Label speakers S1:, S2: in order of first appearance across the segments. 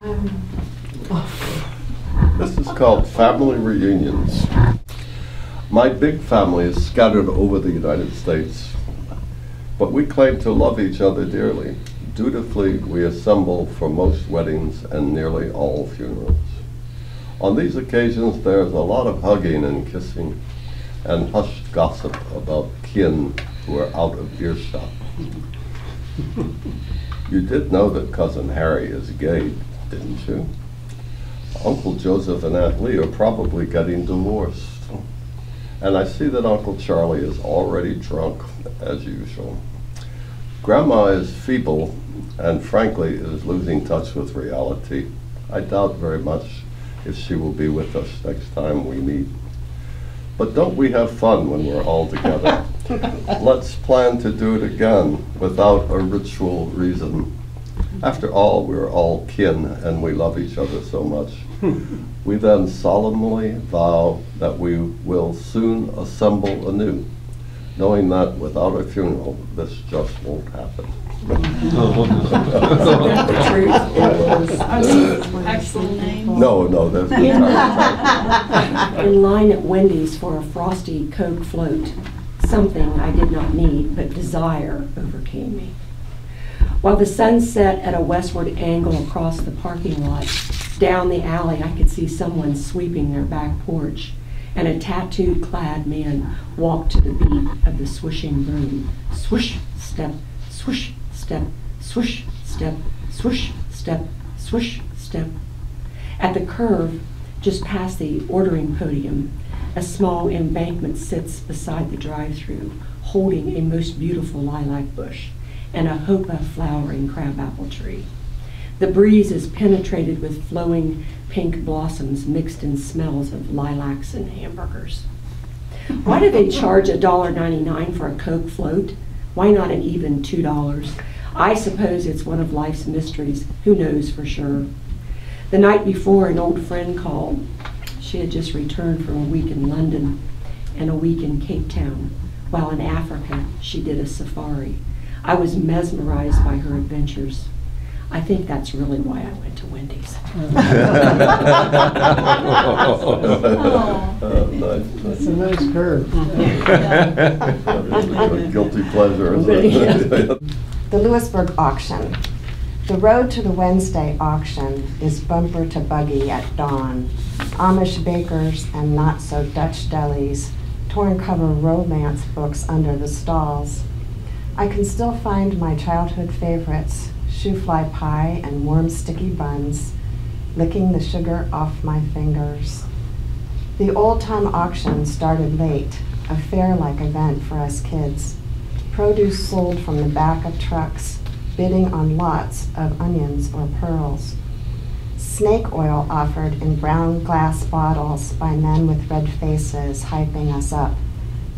S1: This is called Family Reunions. My big family is scattered over the United States, but we claim to love each other dearly. Dutifully, we assemble for most weddings and nearly all funerals. On these occasions, there's a lot of hugging and kissing and hushed gossip about kin who are out of earshot. You did know that Cousin Harry is gay, didn't you? Uncle Joseph and Aunt Lee are probably getting divorced. And I see that Uncle Charlie is already drunk, as usual. Grandma is feeble and frankly is losing touch with reality. I doubt very much if she will be with us next time we meet. But don't we have fun when we're all together? Let's plan to do it again without a ritual reason. After all, we're all kin and we love each other so much. We then solemnly vow that we will soon assemble anew, knowing that without a funeral, this just won't happen.
S2: Actual name?
S1: No, that's the entire
S3: In line at Wendy's for a frosty Coke float, something I did not need, but desire overcame me. While the sun set at a westward angle across the parking lot, down the alley I could see someone sweeping their back porch, and a tattooed-clad man walked to the beat of the swishing broom. Swish, step, swish, step, swish, step, swish, step, swish, step. At the curve, just past the ordering podium, a small embankment sits beside the drive-thru, holding a most beautiful lilac bush and a hopa flowering crabapple tree. The breeze is penetrated with flowing pink blossoms mixed in smells of lilacs and hamburgers. Why do they charge $1.99 for a Coke float? Why not an even $2? I suppose it's one of life's mysteries. Who knows for sure? The night before, an old friend called. She had just returned from a week in London and a week in Cape Town. While in Africa, she did a safari. I was mesmerized by her adventures. I think that's really why I went to Wendy's.
S4: That's a nice curve.
S1: Guilty pleasure, isn't it?
S5: The Lewisburg auction. The road to the Wednesday auction is bumper to buggy at dawn. Amish bakers and not-so-Dutch delis, torn cover romance books under the stalls. I can still find my childhood favorites, shoe fly pie and warm sticky buns, licking the sugar off my fingers. The old-time auction started late, a fair-like event for us kids. Produce sold from the back of trucks, bidding on lots of onions or pearls. Snake oil offered in brown glass bottles by men with red faces hyping us up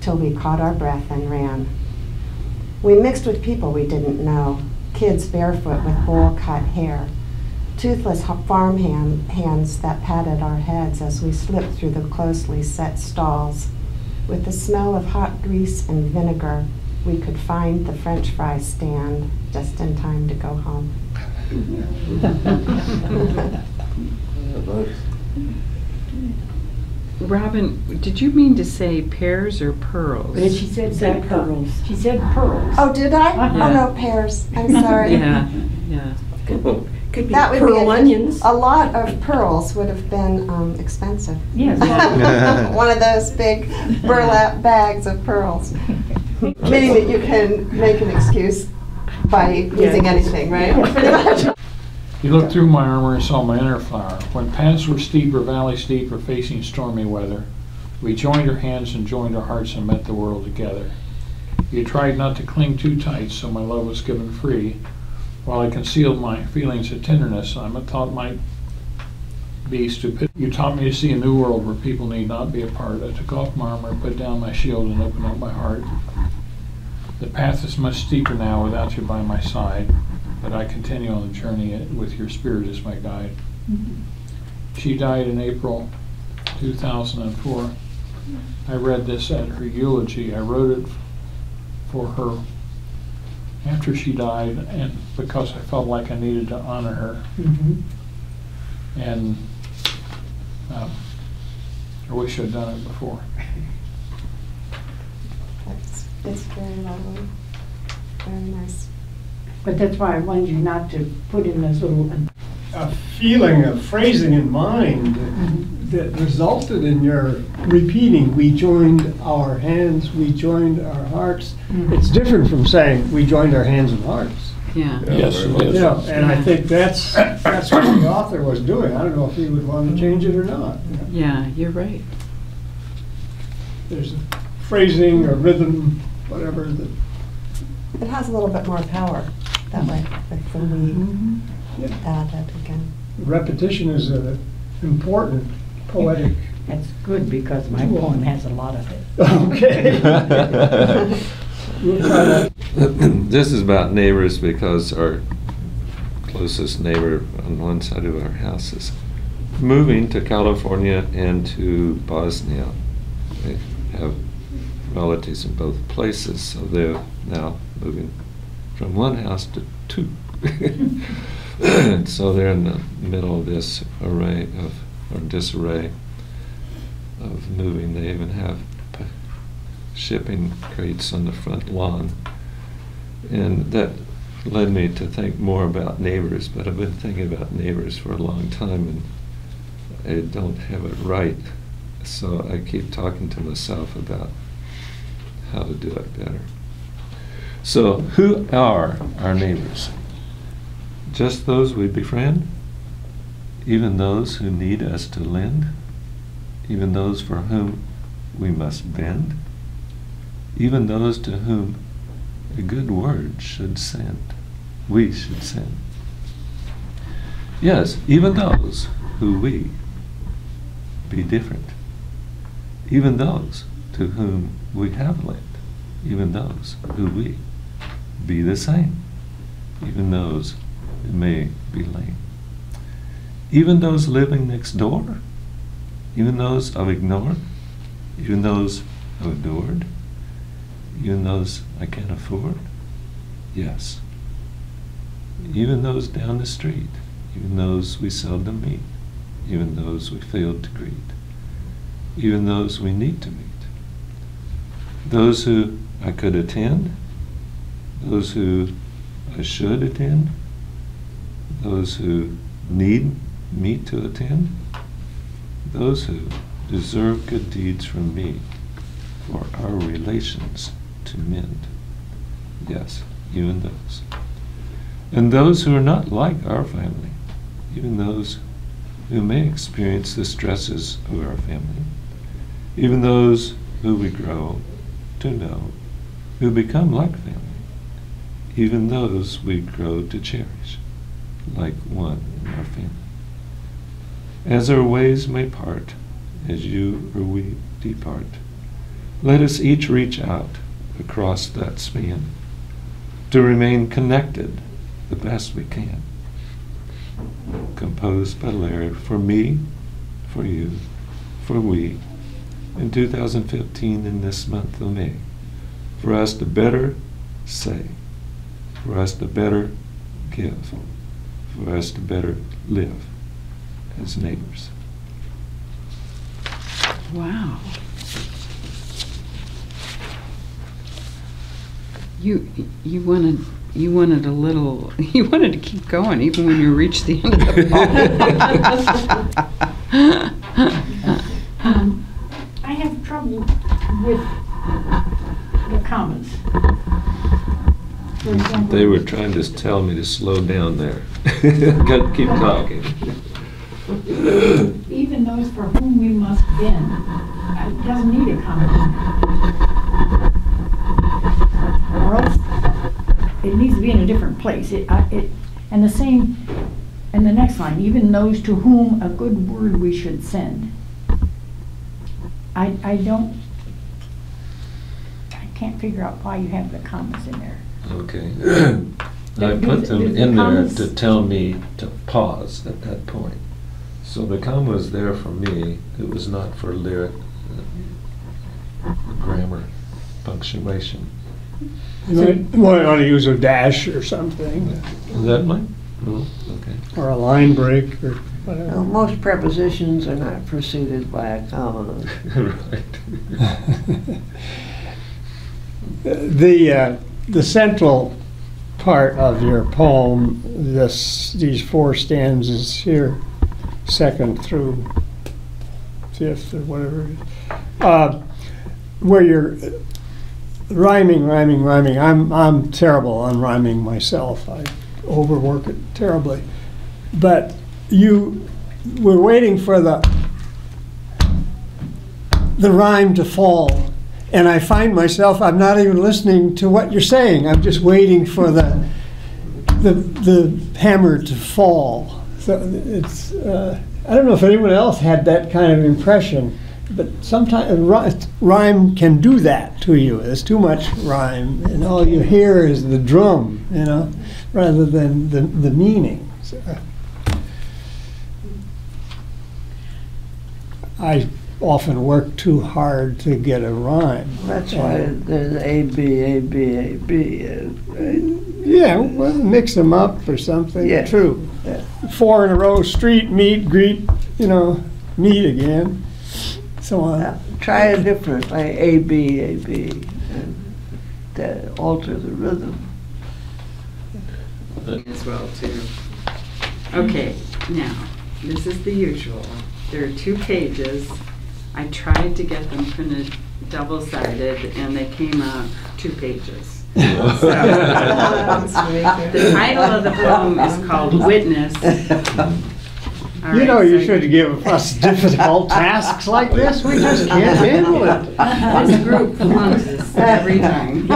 S5: till we caught our breath and ran. We mixed with people we didn't know, kids barefoot with bowl-cut hair, toothless farm hands that patted our heads as we slipped through the closely set stalls. With the smell of hot grease and vinegar, we could find the French fry stand just in time to go home.
S2: Robin, did you mean to say pears or pearls?
S3: And she said pearls. She said pearls.
S5: Oh, did I?
S2: Yeah.
S5: Oh, no, pears. I'm sorry.
S2: Yeah.
S3: Could be
S5: That would
S3: pearl
S5: be
S3: onions.
S5: A lot of pearls would have been expensive.
S3: Yes.
S5: One of those big burlap bags of pearls. Meaning that you can make an excuse by using anything, right? Pretty much.
S4: He looked through my armor and saw my inner flower. When paths were steep or valleys steep or facing stormy weather, we joined our hands and joined our hearts and met the world together. You tried not to cling too tight, so my love was given free. While I concealed my feelings of tenderness, I thought might be stupid. You taught me to see a new world where people need not be apart. I took off my armor, put down my shield, and opened up my heart. The path is much steeper now without you by my side, but I continue on the journey with your spirit as my guide. She died in April 2004. I read this at her eulogy. I wrote it for her after she died, and because I felt like I needed to honor her. And I wish I'd done it before.
S5: It's very lovely, very nice.
S6: But that's why I wanted you not to put in those little,
S7: A feeling, a phrasing in mind that resulted in your repeating, we joined our hands, we joined our hearts. It's different from saying, we joined our hands and hearts.
S2: Yeah.
S4: Yes,
S1: very
S4: it
S1: much.
S4: is.
S7: You know, and I think that's what the author was doing. I don't know if he would want to change it or not.
S2: Yeah, you're right.
S7: There's a phrasing or rhythm, whatever, that,
S5: It has a little bit more power that way, if we
S7: yeah.
S5: add it again.
S7: Repetition is an important poetic.
S6: that's good because my poem has a lot of it.
S7: Okay. We'll try that.
S8: This is about neighbors because our closest neighbor on one side of our house is moving to California and to Bosnia. They have relatives in both places, so they're now moving from one house to two. So they're in the middle of this disarray of moving. They even have shipping crates on the front lawn. And that led me to think more about neighbors, but I've been thinking about neighbors for a long time and I don't have it right. So I keep talking to myself about how to do it better. So who are our neighbors? Just those we befriend? Even those who need us to lend? Even those for whom we must bend? Even those to whom a good word should send, we should send. Yes, even those who we be different. Even those to whom we have lent. Even those who we be the same. Even those who may be lame. Even those living next door. Even those I've ignored. Even those I've adored. Even those I can't afford? Yes. Even those down the street, even those we seldom meet, even those we failed to greet, even those we need to meet. Those who I could attend, those who I should attend, those who need me to attend, those who deserve good deeds from me for our relations to mend. Yes, even those. And those who are not like our family, even those who may experience the stresses of our family, even those who we grow to know, who become like family, even those we grow to cherish, like one in our family. As our ways may part, as you or we depart, let us each reach out across that span to remain connected the best we can. Composed by Larry for me, for you, for we, in 2015 in this month of May, for us to better say, for us to better give, for us to better live as neighbors.
S2: Wow. You wanted a little, you wanted to keep going even when you reached the end of the poem.
S6: I have trouble with the commas. For example,
S8: They were trying to tell me to slow down there. Got to keep talking.
S6: even those for whom we must bend, it doesn't need a comma. Or else it needs to be in a different place. And the same, and the next line, even those to whom a good word we should send. I can't figure out why you have the commas in there.
S8: Okay. I put them in there to tell me to pause at that point. So the comma was there for me. It was not for lyric, grammar, punctuation.
S7: You might want to use a dash or something,
S8: Is that mine? Oh, okay.
S7: or a line break, or whatever.
S9: Most prepositions are not preceded by a comma.
S8: Right.
S7: The central part of your poem, these 4 stanzas here, 2nd through 5th or whatever it is, where you're rhyming. I'm terrible on rhyming myself. I overwork it terribly. But you were waiting for the rhyme to fall. And I find myself, I'm not even listening to what you're saying. I'm just waiting for the hammer to fall. So it's, I don't know if anyone else had that kind of impression, but sometimes rhyme can do that to you. There's too much rhyme, and all you hear is the drum, rather than the meaning. So, I often work too hard to get a rhyme.
S9: That's why there's A, B, A, B, A, B. Right?
S7: Yeah, well, mix them up or something.
S9: Yeah.
S7: True.
S9: Yeah.
S7: 4 in a row, street, meet, greet, meet again, so on.
S9: Try it different, like A, B, A, B, and to alter the rhythm.
S2: As well, too. Okay, now, this is the usual. There are 2 pages. I tried to get them printed double-sided, and they came out 2 pages. So, the title of the poem is called Witness. All right,
S7: You
S2: so-
S7: should give us difficult tasks like this. We just can't handle it.
S2: This group flunks every time.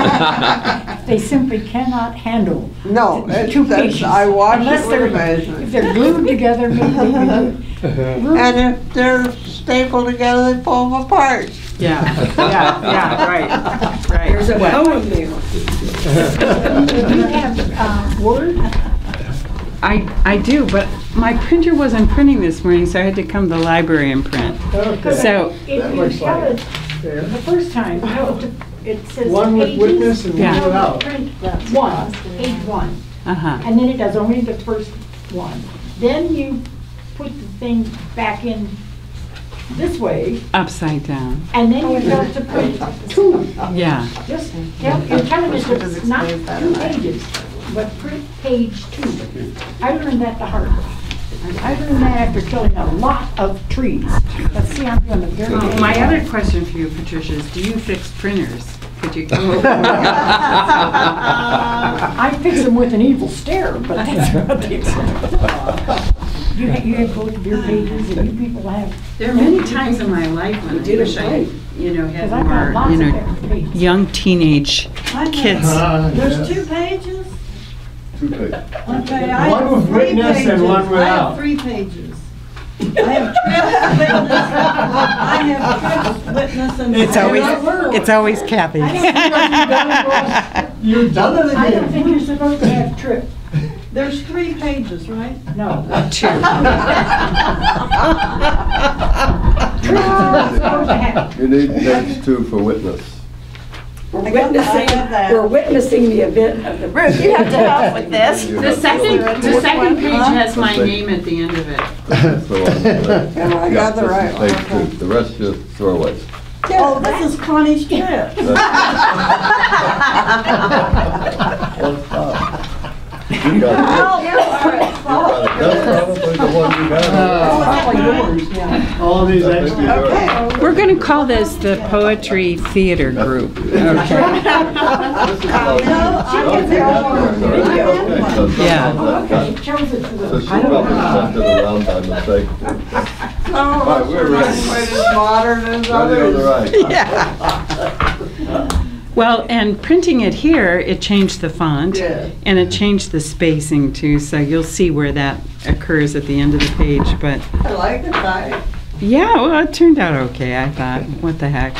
S6: They simply cannot handle
S9: No,
S6: two
S9: that's,
S6: pages.
S9: I watched
S6: Unless
S9: it
S6: they're,
S9: with amazement.
S6: if they're glued together, maybe they can do it.
S9: And if they're stapled together, they pull them apart.
S2: Yeah, right.
S3: There's a poem there.
S6: Do you have Word?
S2: I do, but my printer wasn't printing this morning, so I had to come to the library and print.
S7: Okay.
S2: So,
S6: If
S7: That
S6: you
S7: looks
S6: tell
S7: like
S6: it
S7: There.
S6: the first time, it says
S7: One with
S6: pages.
S7: witness and one
S2: Yeah.
S7: without.
S6: Print 1, page 1.
S2: uh-huh.
S6: And then it does only the first one. Then you put the thing back in this way,
S2: Upside down.
S6: and then you go to print 2.
S2: Yeah.
S6: Just, you're telling us it's not 2 pages, but print page 2. I learned that the hard way. I learned that after killing a lot of trees. Let's see, I'm doing a very.
S2: My other question for you, Patricia, is do you fix printers? Could you come over?
S6: I fix them with an evil stare, but that's about the extent. You have both of your pages, and you people have.
S2: There are many times in my life when I wish I, had
S6: Because
S2: had
S6: I've got
S2: more,
S6: lots of extra pages.
S2: young teenage kids.
S10: There's 2 pages?
S1: 2 pages.
S10: Okay, I
S7: One
S10: have
S7: with
S10: 3
S7: witness and
S10: pages.
S7: one
S10: I
S7: without.
S10: have 3 pages. I have Tripp's witness and.
S2: It's always Kathy.
S7: You've done it
S6: I don't
S7: again.
S6: think you're supposed to have trip.
S10: There's 3 pages, right?
S6: No.
S2: 2.
S1: You need page 2 for witness.
S3: We're
S10: I have that.
S3: witnessing the event of the.
S9: Ruth, you have to help with this.
S1: You
S2: The
S1: have to
S2: second
S1: go-
S2: page has my name at the end of it.
S1: So on.
S9: Yeah, I got the right one,
S1: Page
S9: okay.
S1: 2. The rest just throwaways.
S10: Oh, this is Connie's trip.
S1: Well, stop. You got it. That's probably the one you got.
S7: All these
S1: That may be
S7: extra.
S1: yours.
S2: We're going to call this the Poetry Theater Group.
S1: This is how you-
S2: Yeah.
S6: Okay, it shows it to
S1: So
S6: the.
S1: she probably sent it around by mistake.
S9: Some of
S1: Right,
S9: us
S1: we're
S9: are not
S1: ready.
S9: quite as modern as
S1: Ready on the
S9: others.
S1: right.
S2: Well, and printing it here, it changed the font.
S9: Yeah.
S2: And it changed the spacing too, so you'll see where that occurs at the end of the page, but
S9: I like the type.
S2: yeah, well, it turned out okay, I thought. What the heck?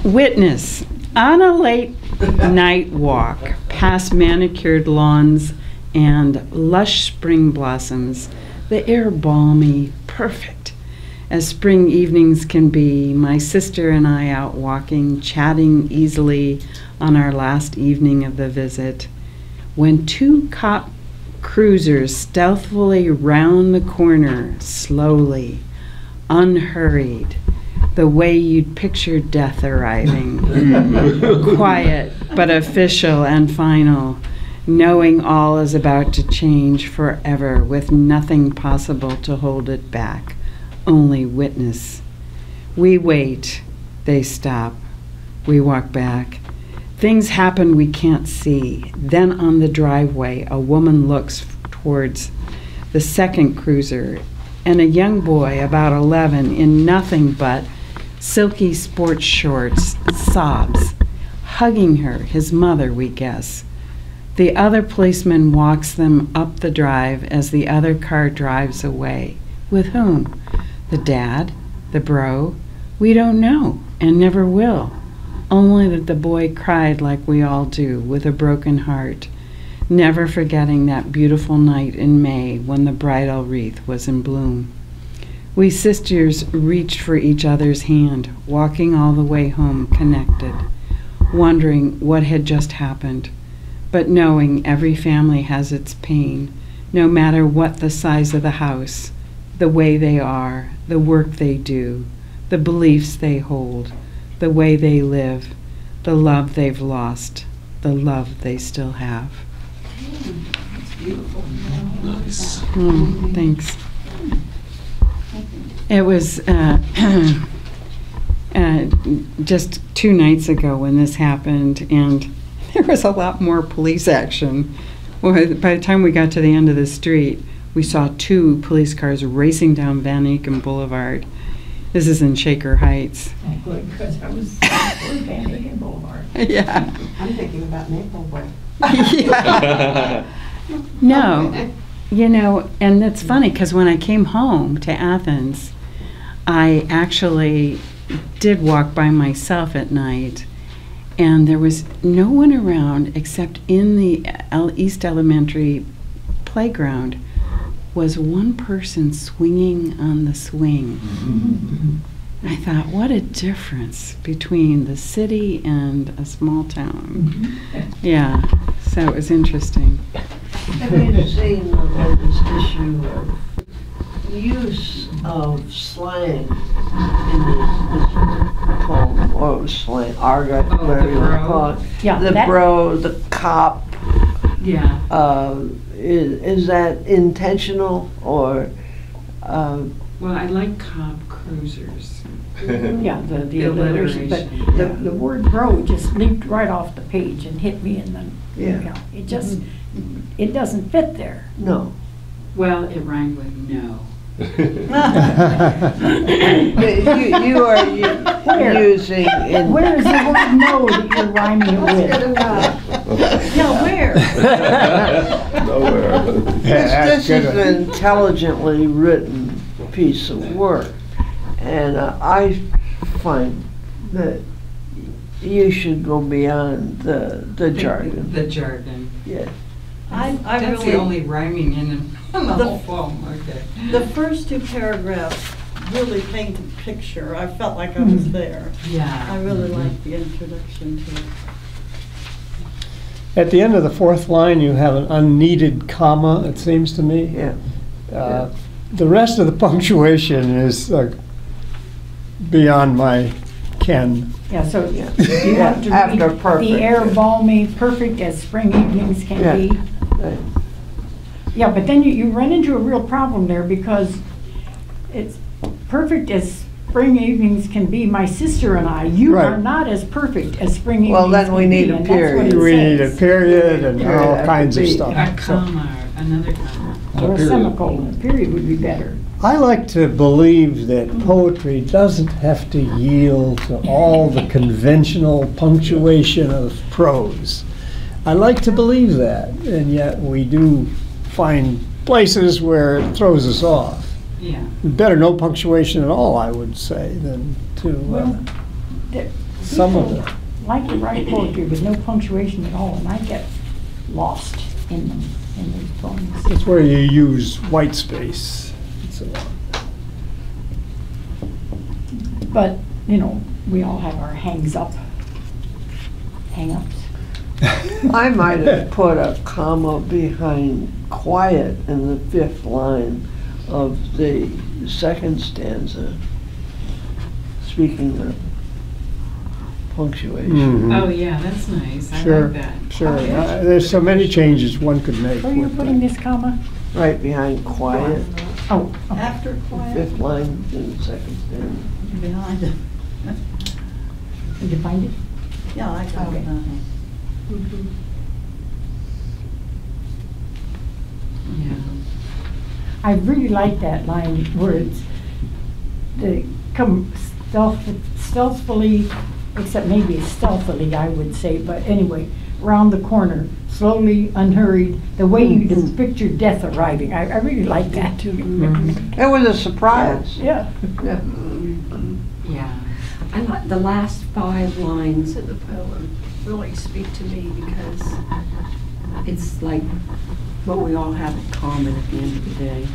S2: Witness. On a late night walk past manicured lawns and lush spring blossoms, the air balmy, perfect, as spring evenings can be, my sister and I out walking, chatting easily on our last evening of the visit, when two cruisers stealthily round the corner, slowly, unhurried, the way you'd picture death arriving. Quiet, but official and final, knowing all is about to change forever with nothing possible to hold it back, only witness. We wait, they stop, we walk back. Things happen we can't see. Then on the driveway, a woman looks towards the second cruiser, and a young boy, about 11, in nothing but silky sports shorts, sobs, hugging her, his mother, we guess. The other policeman walks them up the drive as the other car drives away. With whom? The dad? The bro? We don't know, and never will. Only that the boy cried like we all do, with a broken heart, never forgetting that beautiful night in May when the bridal wreath was in bloom. We sisters reached for each other's hand, walking all the way home connected, wondering what had just happened, but knowing every family has its pain, no matter what the size of the house, the way they are, the work they do, the beliefs they hold, the way they live, the love they've lost, the love they still have.
S8: Nice.
S2: Thanks. It was just 2 nights ago when this happened, and there was a lot more police action. Well, by the time we got to the end of the street, we saw 2 police cars racing down Van Aken Boulevard. This is in Shaker Heights.
S6: Good, because I was on Van Aken Boulevard.
S2: Yeah.
S5: I'm thinking about Mapleway.
S2: Yeah. No, you know, and it's funny because when I came home to Athens, I actually did walk by myself at night, and there was no one around except in the East Elementary playground was one person swinging on the swing. I thought, what a difference between the city and a small town. Yeah, so it was interesting.
S9: Have you seen the latest issue of use of slang in this poem, or slang, argot, whatever you want to call it?
S6: Yeah,
S9: The
S6: that-
S9: bro, the cop,
S2: Yeah.
S9: is that intentional, or,
S2: Well, I like cop cruisers.
S6: Yeah, the alliteration, but
S2: alliteration,
S6: the word bro just leaped right off the page and hit me in the, you
S9: Yeah.
S6: know, it just, it doesn't fit there.
S9: no?
S2: Well, it rhymed with no.
S9: You are using in.
S6: Where is the word no that you're rhyming it with?
S10: Yeah, where?
S1: Nowhere.
S9: This is an intelligently written piece of work, and I find that you should go beyond the jargon.
S2: The jargon.
S9: Yeah.
S10: I
S2: That's the
S10: really,
S2: only rhyming in the whole poem, okay.
S10: the first 2 paragraphs really paint a picture. I felt like I was there. I
S2: Yeah.
S10: really liked the introduction to it.
S7: At the end of the 4th line, you have an unneeded comma, it seems to me.
S9: Yeah.
S7: The rest of the punctuation is beyond my ken.
S6: Yeah, so you
S9: Yeah,
S6: have to
S9: after
S6: read
S9: perfect.
S6: the air balmy, perfect as spring evenings can
S9: Yeah.
S6: be. Yeah, but then you run into a real problem there because it's perfect as spring evenings can be. My sister and I, you are
S7: Right.
S6: not as perfect as spring evenings
S9: Well, then we
S6: can be,
S9: need a
S6: and that's what
S9: period.
S6: it
S7: We need a
S6: says.
S7: period and
S9: Period
S7: all
S9: after
S7: kinds of
S9: B.
S7: stuff.
S2: A
S7: So
S2: comma, another comma.
S6: Or a semicolon, a period would be better.
S7: I like to believe that poetry doesn't have to yield to all the conventional punctuation of prose. I like to believe that, and yet we do find places where it throws us off.
S2: Yeah.
S7: Better no punctuation at all, I would say, than to
S6: Well, there-
S7: some of
S6: people
S7: it.
S6: like to write poetry with no punctuation at all, and I get lost in them, in these poems.
S7: It's where you use white space and so on.
S6: But, you know, we all have our hang-ups.
S9: I might have put a comma behind quiet in the 5th line of the 2nd stanza, speaking of punctuation.
S2: Oh, yeah, that's nice. I
S7: Sure,
S2: like that.
S7: sure. There's so many changes one could make.
S6: Where are you
S7: with
S6: putting
S7: that.
S6: this comma?
S9: Right behind quiet,
S6: Oh, oh,
S10: After quiet.
S9: 5th line in the 2nd stanza.
S10: Behind it.
S6: did you find it?
S10: Yeah, I got it.
S2: Yeah.
S6: I really like that line where it's, they come stealthily, except maybe stealthily, I would say, but anyway, round the corner, slowly, unhurried, the way you just pictured death arriving. I really like that too.
S9: It was a surprise.
S6: Yeah.
S9: Yeah.
S2: Yeah.
S3: I like the last 5 lines of the poem really speak to me because it's like what we all have in common at the end of the day.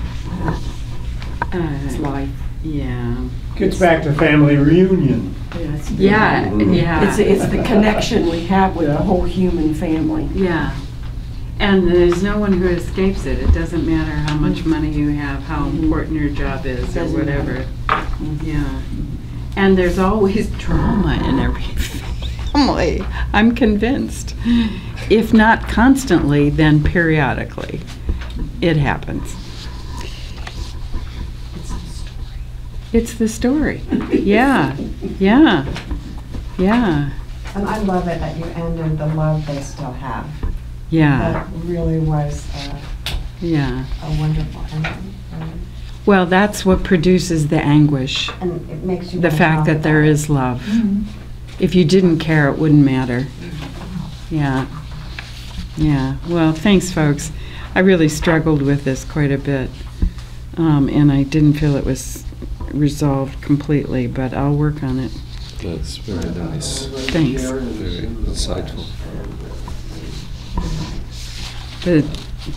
S3: It's life.
S2: Yeah.
S7: Gets back to family reunion.
S2: Yeah, yeah.
S3: It's the connection we have with the whole human family.
S2: Yeah. And there's no one who escapes it. It doesn't matter how much money you have, how important your job is, or
S3: Doesn't
S2: whatever. Yeah. And there's always drama in every family. I'm convinced. If not constantly, then periodically. It happens. It's the story. Yeah. Yeah. Yeah.
S5: And I love it that you ended the love they still have.
S2: Yeah.
S5: That really was
S2: Yeah.
S5: a wonderful ending.
S2: Well, that's what produces the anguish.
S5: And it makes you
S2: The
S5: wanna
S2: fact
S5: talk
S2: that there
S5: about it.
S2: is love. If you didn't care, it wouldn't matter. Yeah. Yeah. Well, thanks, folks. I really struggled with this quite a bit. And I didn't feel it was resolved completely, but I'll work on it.
S8: That's very nice.
S2: Thanks.
S8: Very insightful.
S2: The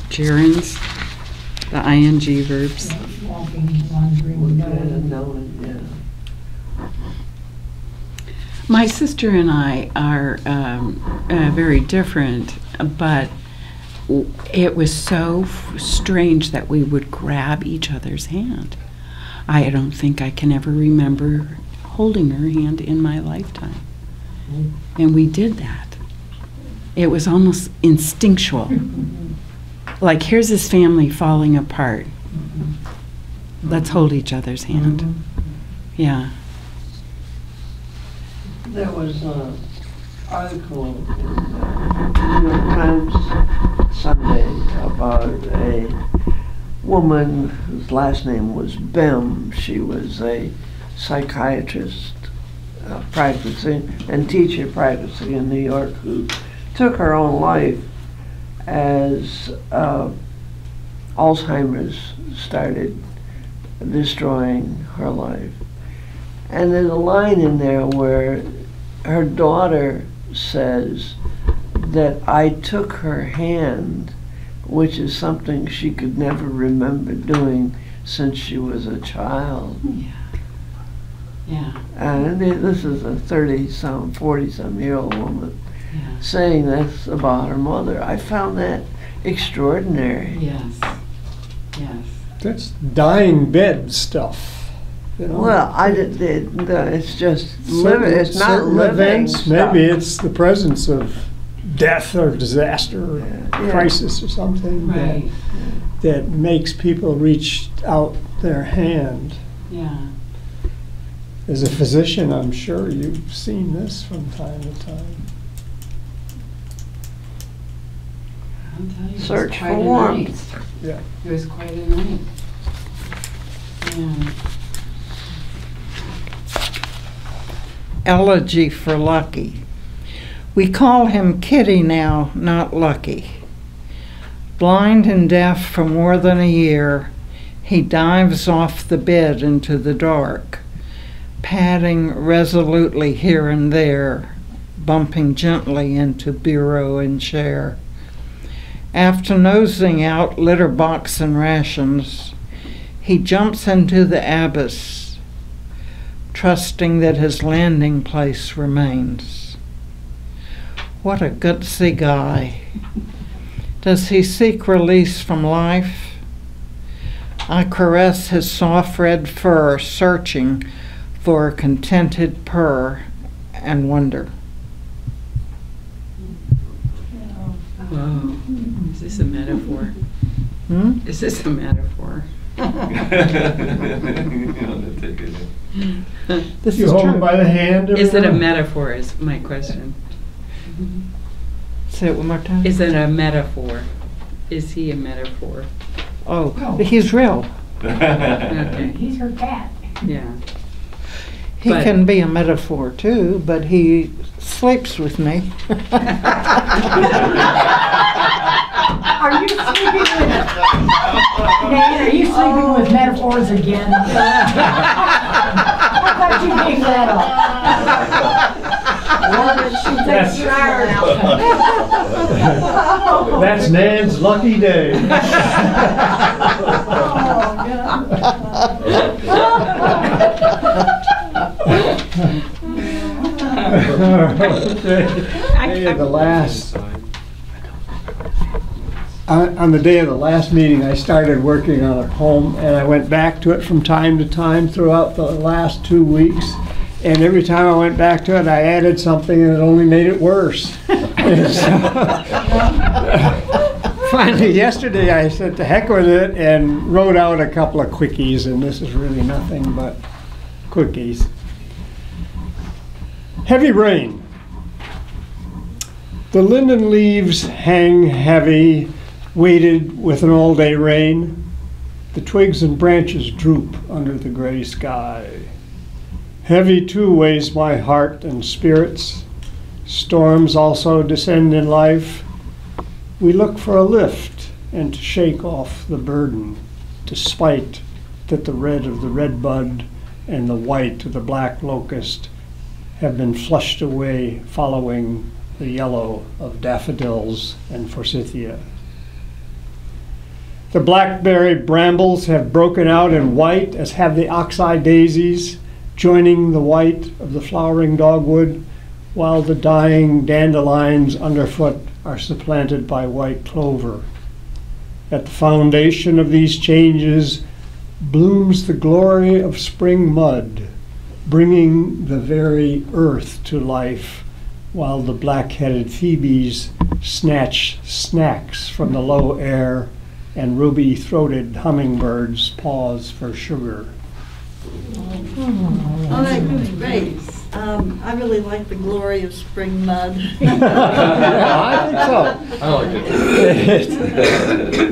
S2: gerunds, the ing verbs.
S6: Walking, wandering, knowing.
S9: Knowing, yeah.
S2: My sister and I are very different, but it was so strange that we would grab each other's hand. I don't think I can ever remember holding her hand in my lifetime. And we did that. It was almost instinctual. Like, here's this family falling apart. Let's hold each other's hand. Yeah.
S9: There was an article in the New York Times Sunday about a woman whose last name was Bem. She was a psychiatrist practicing and teacher practicing in New York who took her own life as Alzheimer's started destroying her life. And there's a line in there where her daughter says that I took her hand, which is something she could never remember doing since she was a child.
S2: Yeah.
S9: And this is a 30-some, 40-some-year-old woman saying this about her mother. I found that extraordinary.
S2: Yes. Yes.
S7: That's dying bed stuff. You know?
S9: Well, it's just
S7: Certain-
S9: living. It's not
S7: certain
S9: living.
S7: events,
S9: stuff.
S7: maybe it's the presence of death or disaster or
S9: Yeah.
S7: crisis or something
S2: Right.
S7: that makes people reach out their hand.
S2: Yeah.
S7: As a physician, I'm sure you've seen this from time to time.
S2: I'll tell you, it was
S9: Search
S2: quite
S9: for
S2: a
S9: warmth.
S2: night.
S7: Yeah.
S2: It was quite a night. Yeah.
S11: Elegy for Lucky. We call him Kitty now, not Lucky. Blind and deaf for more than a year, he dives off the bed into the dark, padding resolutely here and there, bumping gently into bureau and chair. After nosing out litter box and rations, he jumps into the abyss, trusting that his landing place remains. What a gutsy guy. Does he seek release from life? I caress his soft red fur, searching for a contented purr and wonder.
S2: Whoa. Is this a metaphor? Is this a metaphor?
S11: This
S7: You
S11: is
S7: hold
S11: true.
S7: him by the hand.
S2: Is it a
S7: everyone?
S2: metaphor is my question.
S11: Say it one more time.
S2: Is it a metaphor? Is he a metaphor?
S11: Oh, he's real.
S2: Okay,
S6: He's her cat.
S2: yeah.
S11: He
S2: But-
S11: can be a metaphor too, but he sleeps with me.
S6: Are you sleeping with, Dan, are you sleeping with metaphors again? I thought you gave that up.
S7: That's Nan's lucky day. Day of the last, on the day of the last meeting, I started working on a poem, and I went back to it from time to time throughout the last 2 weeks. And every time I went back to it, I added something, and it only made it worse. And so, finally, yesterday, I said to heck with it and wrote out a couple of quickies, and this is really nothing but quickies. Heavy rain. The linden leaves hang heavy, weighted with an all-day rain. The twigs and branches droop under the gray sky. Heavy too weighs my heart and spirits. Storms also descend in life. We look for a lift and to shake off the burden, despite that the red of the redbud and the white of the black locust have been flushed away following the yellow of daffodils and forsythia. The blackberry brambles have broken out in white, as have the oxeye daisies, joining the white of the flowering dogwood, while the dying dandelions underfoot are supplanted by white clover. At the foundation of these changes blooms the glory of spring mud, bringing the very earth to life, while the black-headed phoebes snatch snacks from the low air and ruby-throated hummingbirds pause for sugar.
S10: Oh, that was great. I really like the glory of spring mud.
S7: Yeah, I think so.
S8: I like it.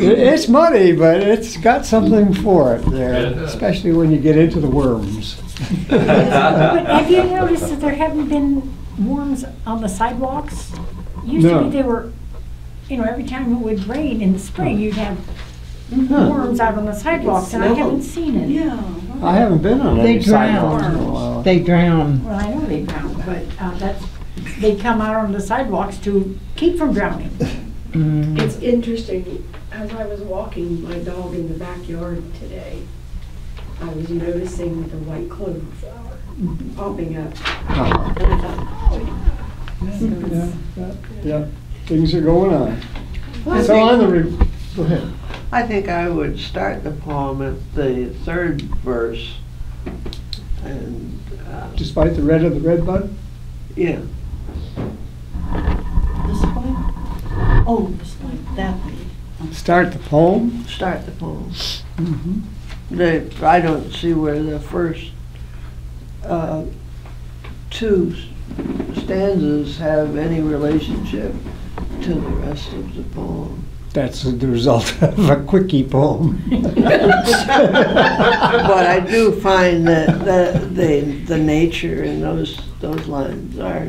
S7: It's muddy, but it's got something for it there,
S8: Yeah, it does.
S7: especially when you get into the worms.
S6: But have you noticed that there haven't been worms on the sidewalks? Used to
S7: No.
S6: be they were, every time it would rain in the spring, you'd have worms out on the sidewalks, and I haven't seen it.
S10: Yeah.
S7: I haven't been on
S11: They
S7: any sidewalks in a
S11: drown.
S7: while.
S11: They drown.
S6: Well, I know they drown, but they come out on the sidewalks to keep from drowning.
S3: It's interesting, as I was walking my dog in the backyard today, I was noticing the white clover flower popping up.
S7: Uh-huh.
S3: And I thought,
S7: Yeah, things are going on. So on the, go ahead.
S9: I think I would start the poem at the third verse. And,
S7: Despite the red of the redbud?
S9: yeah,
S10: This way? Oh, this way, that way.
S7: Start the poem?
S9: start the poem.
S7: Mhm.
S9: I don't see where the first two stanzas have any relationship to the rest of the poem.
S7: That's the result of a quickie poem.
S9: But I do find that the nature in those lines are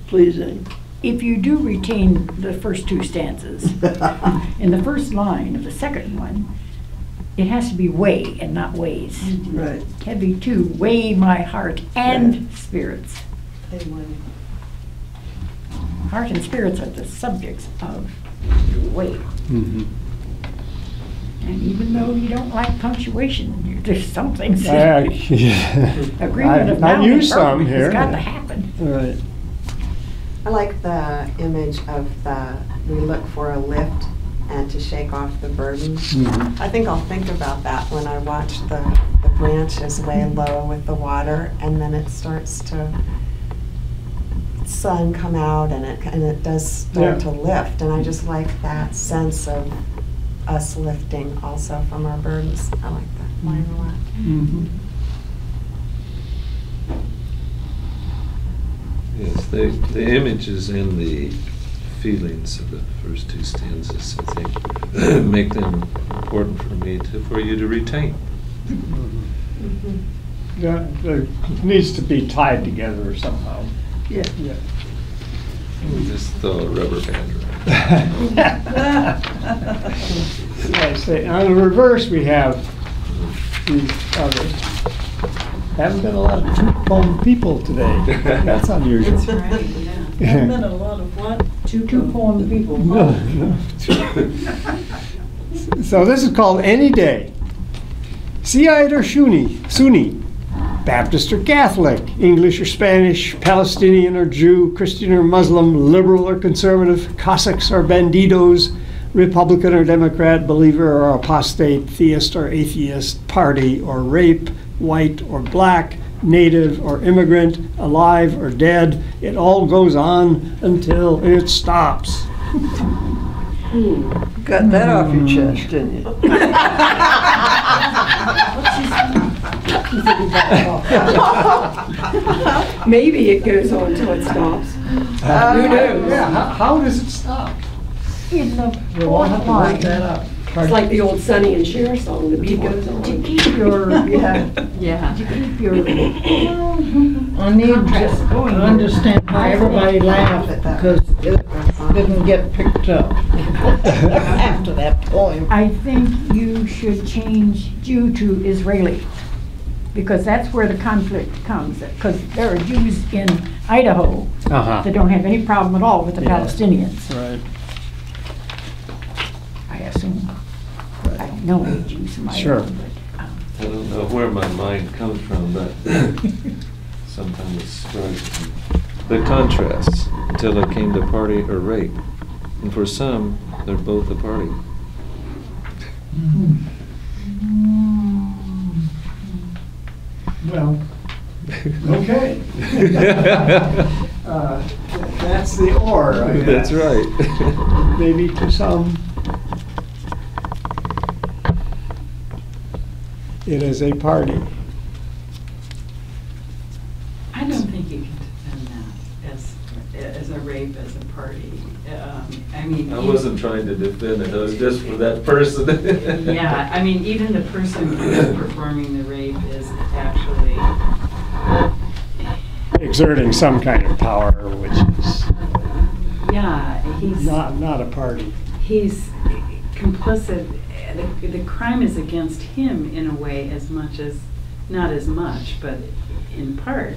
S9: pleasing.
S6: If you do retain the first two stanzas, in the first line of the second one, it has to be weigh and not ways.
S9: Right.
S6: Heavy too, weigh my heart and spirits. Heart and spirits are the subjects of weight.
S7: Mhm.
S6: And even though you don't like punctuation, there's something.
S7: Yeah.
S6: Agreement of
S7: I
S6: noun and
S7: use some
S6: verb
S7: here.
S6: has got to happen.
S7: Right.
S5: I like the image of we look for a lift and to shake off the burden.
S7: Mhm.
S5: I think I'll think about that when I watch the branches way low with the water, and then it starts to sun come out, and it does start
S7: Yeah.
S5: to lift, and I just like that sense of us lifting also from our burdens. I like that line a lot.
S7: Mhm.
S8: Yes, the images and the feelings of the first two stanzas, I think, make them important for you to retain.
S7: Yeah, it needs to be tied together somehow.
S9: Yeah.
S7: Yeah.
S8: Just throw a rubber band around.
S7: I say, on the reverse, we have these others. Haven't been a lot of two-poem people today. That's unusual.
S10: That's right, yeah. There've been a lot of what?
S6: Two-poem people.
S7: No, no. So this is called Any Day. Shiite or Sunni, Baptist or Catholic, English or Spanish, Palestinian or Jew, Christian or Muslim, liberal or conservative, Cossacks or bandidos, Republican or Democrat, believer or apostate, theist or atheist, party or rape, white or black, native or immigrant, alive or dead. It all goes on until it stops.
S9: Got that off your chest, didn't you?
S3: Maybe it goes on until it stops. Who knows?
S7: Yeah, how does it stop?
S6: In the
S7: We'll have
S6: fourth
S7: to work
S6: line,
S7: that out.
S3: It's like the old Sonny and Cher song, the beat goes
S6: to
S3: on.
S6: keep your,
S2: Yeah.
S6: to keep your,
S11: I need to
S6: Contrast going here.
S11: understand why everybody laughed, because it didn't get picked up after that poem.
S6: I think you should change Jew to Israeli, because that's where the conflict comes. Because there are Jews in Idaho
S7: Uh-huh.
S6: that don't have any problem at all with the
S7: Yeah.
S6: Palestinians,
S7: Right.
S6: I assume. I don't know any Jews from Idaho,
S7: Sure.
S6: but,
S8: I don't know where my mind comes from, but sometimes it strikes me. The contrasts until it came to party or rape. And for some, they're both a party.
S7: Well, okay. That's the or, I guess.
S8: That's right.
S7: Maybe to some, it is a party.
S2: I don't think you can defend that as a rape, as a party. I mean.
S8: I wasn't trying to defend it, it was just for that person.
S2: Yeah, I mean, even the person who's performing the rape is actually,
S7: Exerting some kind of power, which is
S2: yeah,
S7: not a party.
S2: he's complicit. The crime is against him in a way as much as, not as much, but in part,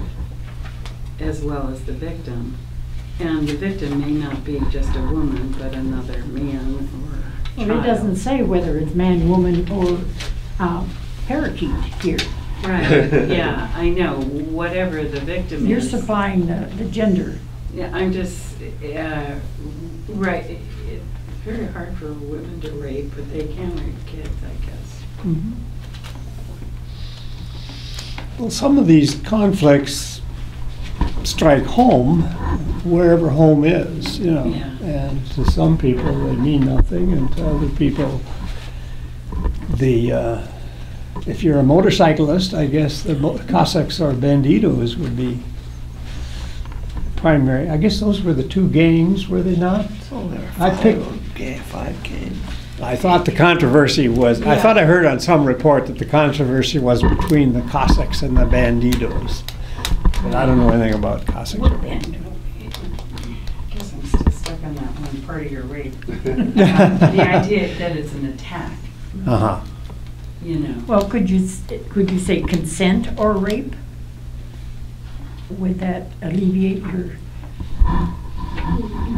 S2: as well as the victim. And the victim may not be just a woman, but another man or child.
S6: well, it doesn't say whether it's man, woman, or parakeet here.
S2: Right, yeah, I know, whatever the victim
S6: You're
S2: is.
S6: supplying the gender.
S2: Yeah, I'm just, right, it's very hard for women to rape, but they can rape kids, I guess.
S7: Well, some of these conflicts strike home, wherever home is, you know.
S2: Yeah.
S7: And to some people, they mean nothing, and to other people, if you're a motorcyclist, I guess the Cossacks or bandidos would be primary. I guess those were the two gangs, were they not?
S9: Oh, there
S7: I
S9: are
S7: picked-
S9: five games.
S7: I thought the controversy was, I thought I heard on some report that the controversy was between the Cossacks and the bandidos. But I don't know anything about Cossacks or bandidos.
S2: I guess I'm still stuck on that one, party or rape. The idea that it's an attack,
S7: Uh-huh.
S2: you know.
S6: Well, could you say consent or rape? Would that alleviate your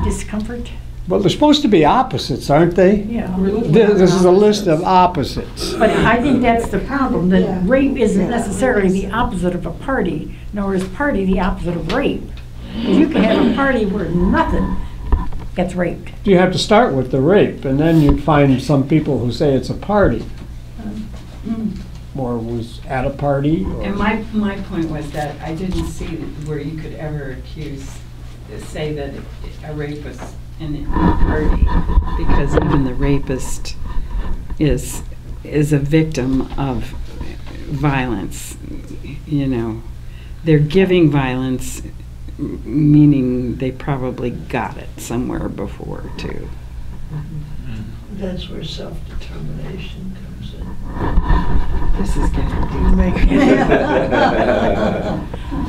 S6: discomfort?
S7: Well, they're supposed to be opposites, aren't they?
S6: Yeah.
S7: This is a list of opposites.
S6: But I think that's the problem,
S5: Yeah.
S6: that rape isn't
S5: Yeah.
S6: necessarily the opposite of a party, nor is party the opposite of rape. You can have a party where nothing gets raped.
S7: You have to start with the rape, and then you find some people who say it's a party, or was at a party. Or
S2: And my point was that I didn't see where you could ever say that a rape was in a party, because even the rapist is a victim of violence. You know, they're giving violence, meaning they probably got it somewhere before too.
S9: That's where self-determination comes in.
S2: This is getting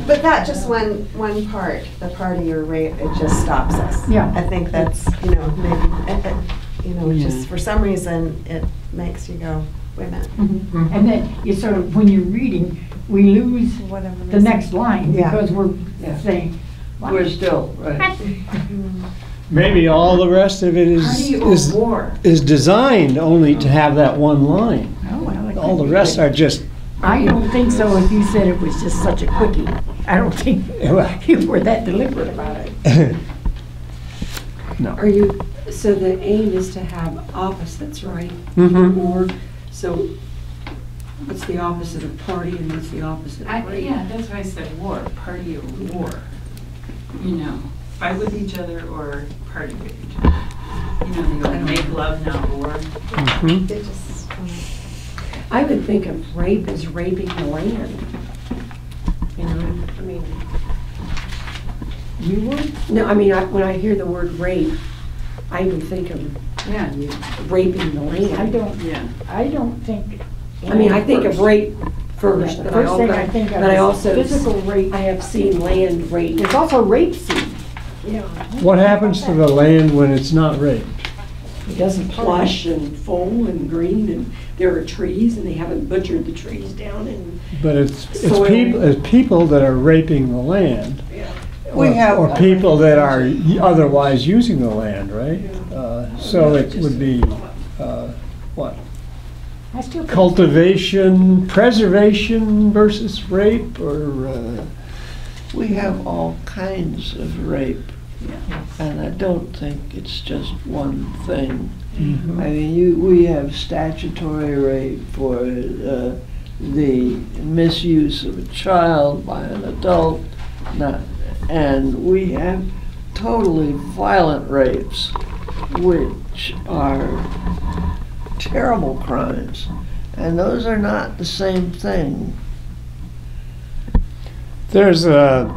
S5: But not just one part, the party or rape, it just stops us.
S6: Yeah.
S5: I think that's, maybe, just for some reason, it makes you go, wait a minute.
S6: And then you sort of, when you're reading, we lose
S5: Whatever
S6: the next line
S5: Yeah.
S6: because we're saying,
S9: We're still, right.
S7: maybe all the rest of it
S6: party or war.
S7: is designed only to have that one line.
S6: Oh, well, it
S7: All
S6: could
S7: the
S6: be,
S7: rest
S6: but
S7: are just,
S6: I don't think so if you said it was just such a quickie. I don't think you were that deliberate about it.
S7: no.
S3: Are you, so the aim is to have opposites, right?
S7: Mhm.
S3: Or, so what's the opposite of party and what's the opposite of rape?
S2: Yeah, that's why I said war, party or war. You know, fight with each other or party with each other. You know, they go make love, not war.
S7: Mhm.
S5: It just,
S3: I would think of rape as raping the land. You know, I mean,
S6: You would?
S3: no, I mean, when I hear the word rape, I would think of
S2: Yeah,
S3: raping the land.
S6: I don't think.
S3: I mean, I think of rape first,
S6: The
S3: but
S6: first thing I think of
S3: but I
S6: is
S3: also,
S6: physical rape.
S3: I have seen land rape.
S6: There's also rape seed.
S3: Yeah.
S7: What happens to the land when it's not raped?
S3: It doesn't plush and full and green, and there are trees, and they haven't butchered the trees down, and
S7: But it's
S3: Soil.
S7: people that are raping the land.
S9: We have-
S7: Or people that are otherwise using the land, right? So it would be, what?
S6: I still think
S7: Cultivation, preservation versus rape, or,
S9: We have all kinds of rape. And I don't think it's just one thing.
S7: Mhm.
S9: I mean, we have statutory rape for the misuse of a child by an adult, and we have totally violent rapes, which are terrible crimes, and those are not the same thing.
S7: there's a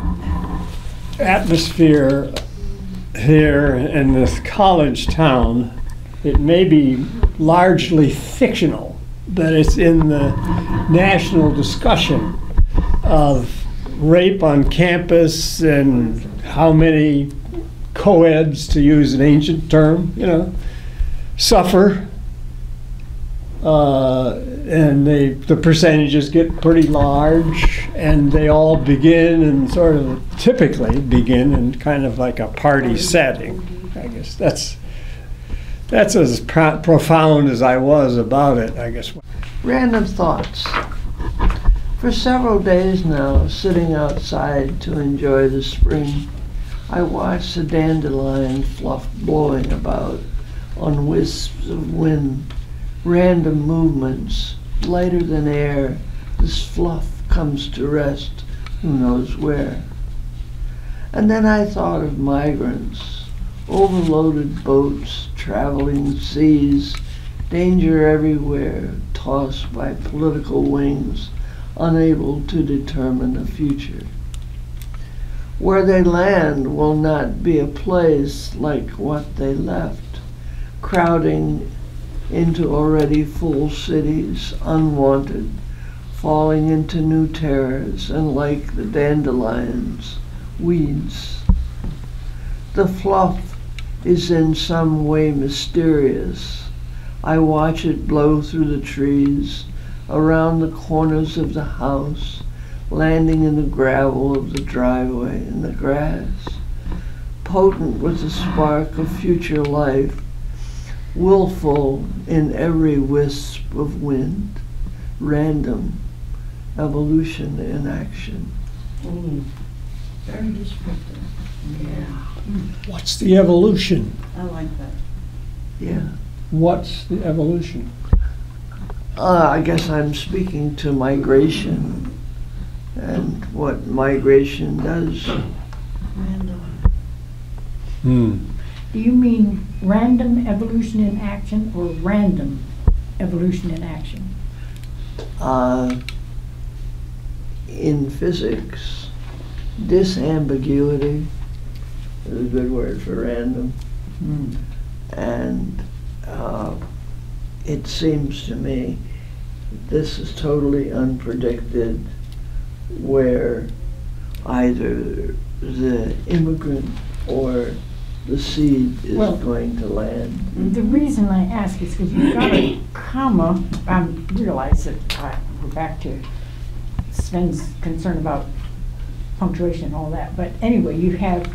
S7: atmosphere here in this college town. It may be largely fictional, but it's in the national discussion of rape on campus and how many co-eds, to use an ancient term, suffer. And the percentages get pretty large, and they all begin and sort of typically begin in kind of like a party setting. I guess that's as profound as I was about it, I guess.
S9: Random thoughts. For several days now, sitting outside to enjoy the spring, I watched the dandelion fluff blowing about on wisps of wind, random movements, lighter than air. This fluff comes to rest, who knows where. And then I thought of migrants, overloaded boats, traveling seas, danger everywhere, tossed by political wings, unable to determine a future. Where they land will not be a place like what they left, crowding into already full cities, unwanted, falling into new terrors, and like the dandelions, weeds. The fluff is in some way mysterious. I watch it blow through the trees, around the corners of the house, landing in the gravel of the driveway and the grass, potent with the spark of future life, willful in every wisp of wind, random, evolution in action.
S6: Very descriptive.
S7: What's the evolution?
S10: I like that.
S9: Yeah.
S7: What's the evolution?
S9: I guess I'm speaking to migration and what migration does.
S10: Random.
S6: Do you mean random evolution in action or random evolution in action?
S9: In physics, disambiguity is a good word for random. And it seems to me this is totally unpredicted, where either the immigrant or the seed is
S6: Well-
S9: going to land.
S6: The reason I ask is because you've got a comma. I realize that we're back to Sven's concern about punctuation and all that. But anyway, you have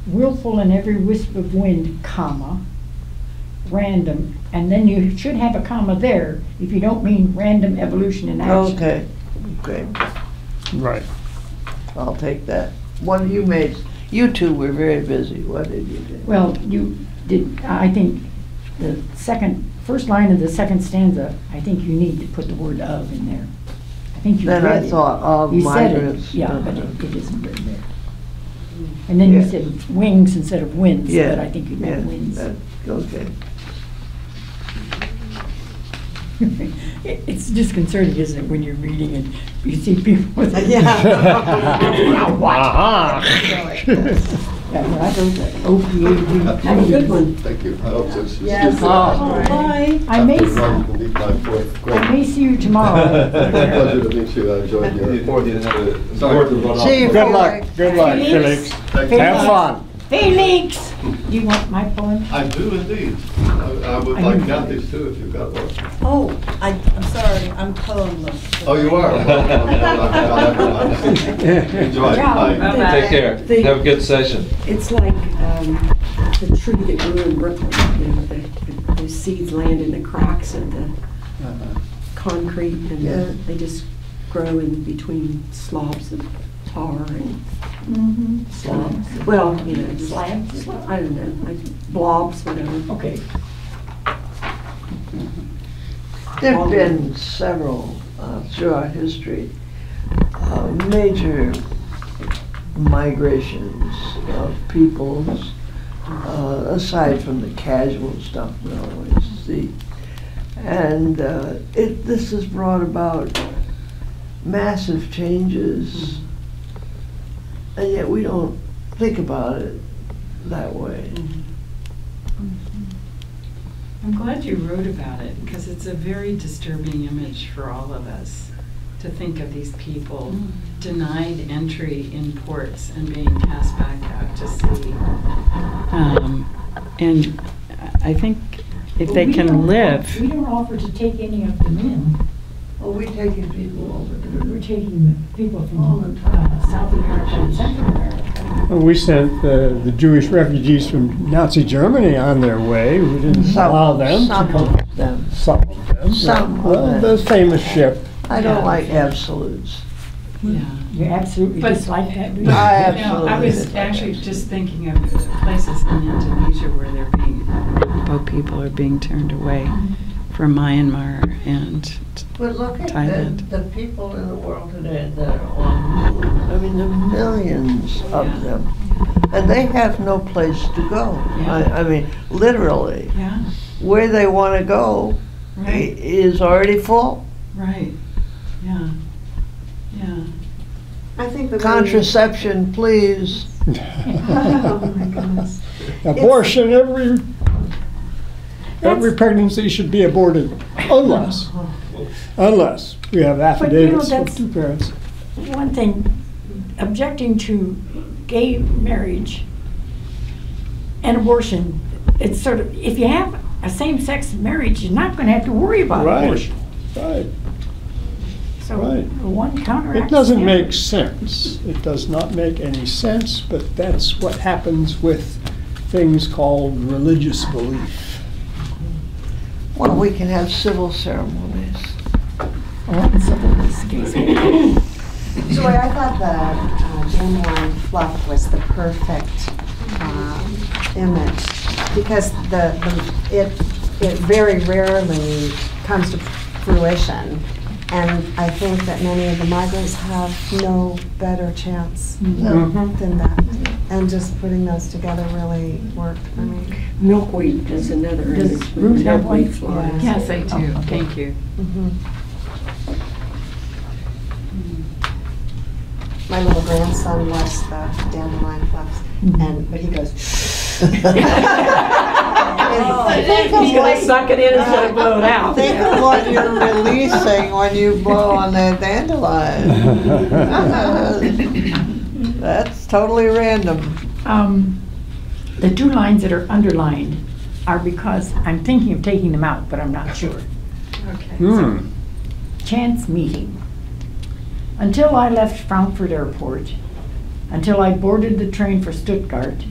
S6: willful in every wisp of wind, comma, random, and then you should have a comma there if you don't mean random evolution in action.
S9: Okay,
S7: Right.
S9: I'll take that. What you made, you two were very busy. What did you do?
S6: Well, you did, I think, the first line of the second stanza, I think you need to put the word of in there. I think you read
S9: Then I
S6: it.
S9: thought of
S6: You said
S9: migrants.
S6: it, yeah, but it isn't written there. And then you
S9: Yeah.
S6: said wings instead of winds,
S9: Yeah,
S6: but I think you meant
S9: yeah,
S6: winds.
S9: okay.
S6: It's disconcerting, isn't it, when you're reading and you see people with.
S9: Yeah.
S6: Wow. Yeah, when I wrote that OPAD.
S3: Have a good one.
S1: Thank you. I hope this is.
S3: Yes.
S10: Oh, bye.
S6: I may,
S1: Run to meet my fourth grade.
S6: I may see you tomorrow.
S1: Pleasure to meet you. I enjoyed your. Sorry to run off.
S9: See you.
S7: Good luck, good luck, Felix.
S1: Thank you.
S7: Have fun.
S6: Felix, do you want my poem?
S1: I do indeed. I would like Kathy's too, if you've got one.
S10: Oh, I'm sorry, I'm poemless.
S1: Oh, you are? Well, enjoy. Bye.
S8: Take care. Have a good session.
S3: It's like the tree that grew in Brooklyn. You know, the seeds land in the cracks of the concrete, and
S9: Yeah.
S3: they just grow in between slobs of tar and slobs. Well, you know, just,
S6: Slabs?
S3: I don't know, like blobs, whatever.
S6: Okay.
S9: There have been several throughout history, major migrations of peoples, aside from the casual stuff we always see. And this has brought about massive changes, and yet we don't think about it that way.
S2: I'm glad you wrote about it, because it's a very disturbing image for all of us, to think of these people denied entry in ports and being cast back out to sea. And I think if they can live.
S6: We don't offer to take any of them in.
S9: Well, we're taking people over.
S6: We're taking people from South America and Central America.
S7: Well, we sent the Jewish refugees from Nazi Germany on their way. We didn't allow them to
S9: Some
S7: come.
S9: of them.
S7: Some of them.
S9: Some of
S7: Well,
S9: them.
S7: the famous ship.
S9: I don't like absolutes.
S2: Yeah.
S6: You absolutely
S2: But-
S6: dislike that, do you?
S9: I
S2: I
S9: absolutely.
S2: was actually just thinking of places in Indonesia where people are being turned away from Myanmar and
S9: But look at
S2: Thailand.
S9: the people in the world today that are on the move. I mean, there are millions of
S2: Yeah.
S9: them. And they have no place to go.
S2: Yeah.
S9: I mean, literally,
S2: yeah,
S9: where they want to go
S2: right,
S9: is already full.
S2: right, yeah, yeah.
S5: I think the
S9: Contraception, please.
S5: Oh, my goodness.
S7: Abortion, every pregnancy should be aborted unless we have affidavits from
S6: that's-
S7: two parents.
S6: One thing, objecting to gay marriage and abortion, it's sort of, if you have a same-sex marriage, you're not going to have to worry about
S7: Right,
S6: abortion.
S7: right.
S6: So
S7: right.
S6: one counteracts
S7: It doesn't
S6: the
S7: make
S6: other.
S7: sense. It does not make any sense, but that's what happens with things called religious belief.
S9: Well, we can have civil ceremonies.
S6: Well, in civil case.
S5: Joy, I thought the dandelion fluff was the perfect image, because it very rarely comes to fruition. And I think that many of the migrants have no better chance than that. And just putting those together really worked for me.
S3: Milkweed is another.
S6: Does Ruth have one?
S3: Milkweed flowers.
S5: Yeah.
S2: Yes, I do.
S6: Oh, okay.
S2: Thank you.
S5: My little grandson loves the dandelion fluffs, but he goes.
S3: He's gonna suck it in instead of blow it out.
S9: Think of what you're releasing when you blow on that dandelion. That's totally random.
S6: The 2 lines that are underlined are because I'm thinking of taking them out, but I'm not sure.
S2: Okay.
S6: Chance meeting. Until I left Frankfurt Airport, until I boarded the train for Stuttgart,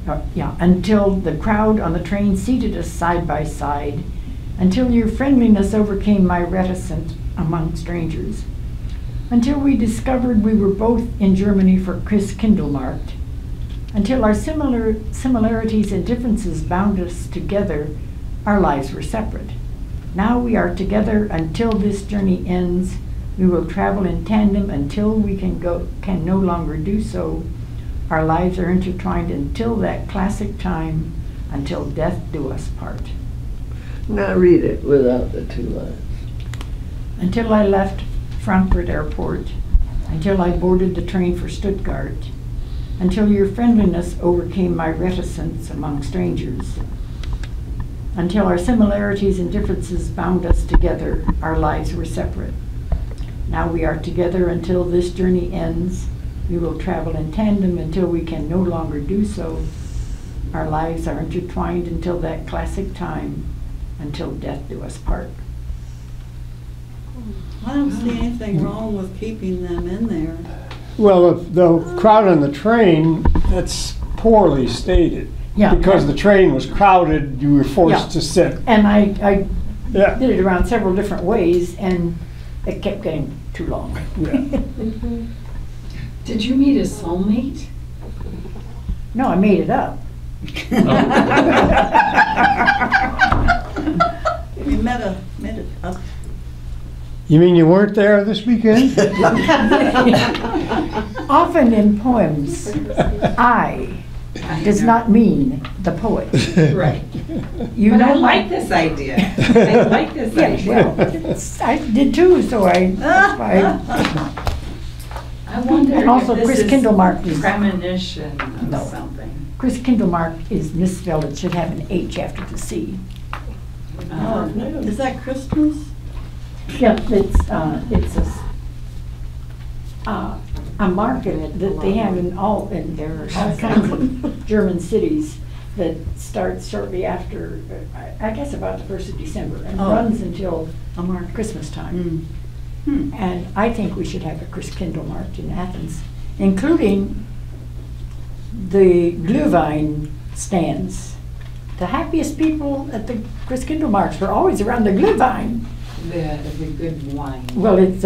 S6: until the crowd on the train seated us side by side, until your friendliness overcame my reticence among strangers, until we discovered we were both in Germany for Christkindlmarkt, until our similarities and differences bound us together, our lives were separate. Now we are together until this journey ends. We will travel in tandem until we can no longer do so. Our lives are intertwined until that classic time, until death do us part.
S9: Now read it without the 2 lines.
S6: Until I left Frankfurt Airport, until I boarded the train for Stuttgart, until your friendliness overcame my reticence among strangers, until our similarities and differences bound us together, our lives were separate. Now we are together until this journey ends. We will travel in tandem until we can no longer do so. Our lives are intertwined until that classic time, until death do us part.
S10: I don't see anything wrong with keeping them in there.
S7: Well, the crowd on the train, that's poorly stated.
S6: Yeah.
S7: Because the train was crowded, you were
S6: Yeah.
S7: forced to sit.
S6: And I
S7: Yeah.
S6: did it around several different ways, and it kept getting too long.
S7: Yeah.
S2: Did you meet a soulmate?
S6: No, I made it up.
S10: You met a
S7: You mean you weren't there this weekend?
S6: Often in poems, I does not mean the poet.
S2: Right.
S6: You
S2: But
S6: know,
S2: I like this idea. I like this
S6: Yeah,
S2: idea.
S6: well, I did too, so that's why.
S2: I wonder
S6: And also
S2: if this
S6: Chris
S2: is
S6: Kindlemark is-
S2: premonition of
S6: No.
S2: something.
S6: Christkindlmark is misspelled. It should have an H after the C.
S10: Is that Christmas?
S6: Yeah, it's a market that they have in all kinds of German cities that starts shortly after, I guess about the 1st of December, and runs until Christmas time. And I think we should have a Christkindlmarkt in Athens, including the Glühwein stands. The happiest people at the Christkindlmarkts were always around the Glühwein.
S2: The good wine.
S6: Well, it's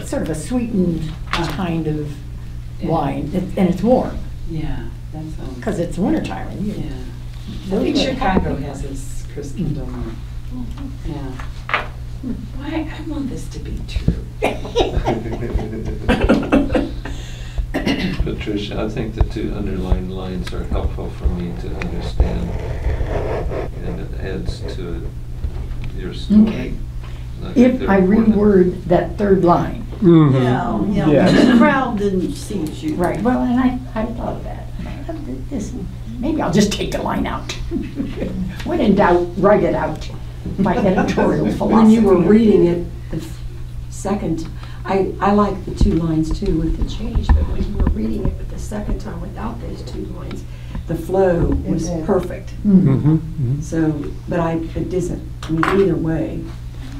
S6: sort of a sweetened kind of wine, and it's warm,
S2: Yeah, that sounds.
S6: because it's wintertime. And
S2: Yeah. I
S6: Those
S2: think
S6: are
S2: Chicago
S6: happy.
S2: has this Christkindlmarkt. Yeah. Why, I want this to be true.
S8: Patricia, I think the 2 underlined lines are helpful for me to understand, and it adds to your story.
S6: Okay.
S8: I think
S6: If
S8: they're
S6: I
S8: important.
S6: reword that 3rd line.
S10: Yeah, the crowd didn't see you.
S6: Right, well, and I thought of that. Maybe I'll just take the line out. When in doubt, write it out. My editorial philosophy.
S3: When you were reading it the second, I like the 2 lines too with the change, but when you were reading it the second time without those 2 lines, the flow was
S5: did.
S3: perfect. So, but it doesn't, I mean, either way,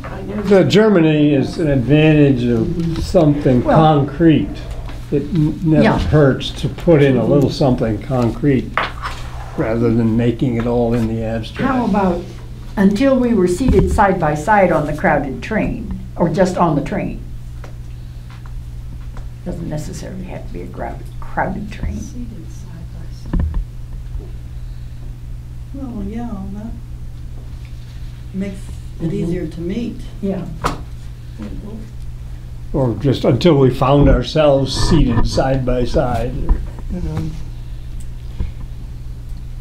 S3: I know.
S7: The Germany is an advantage of something
S6: Well-
S7: concrete. It never
S6: Yeah.
S7: hurts to put in a little something concrete rather than making it all in the abstract.
S6: How about, until we were seated side by side on the crowded train, or just on the train? Doesn't necessarily have to be a crowded train.
S10: Seated side by side. Well, yeah, that makes it easier to meet.
S6: Yeah.
S7: Or just until we found ourselves seated side by side.
S2: Yeah,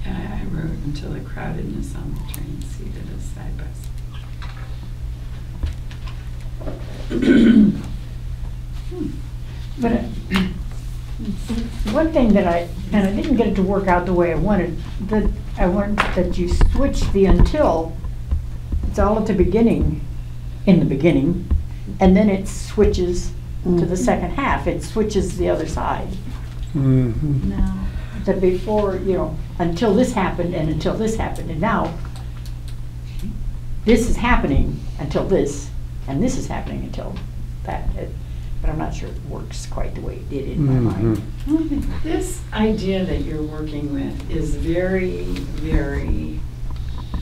S2: I wrote until the crowdedness on the train seated us side by side.
S6: But one thing that I didn't get it to work out the way I wanted, that you switch the until, it's all at the beginning, in the beginning, and then it switches to the second half. It switches the other side.
S7: Mm-hmm.
S6: Now, that before, until this happened and until this happened, and now this is happening until this, and this is happening until that. But I'm not sure it works quite the way it did in my mind.
S2: This idea that you're working with is very, very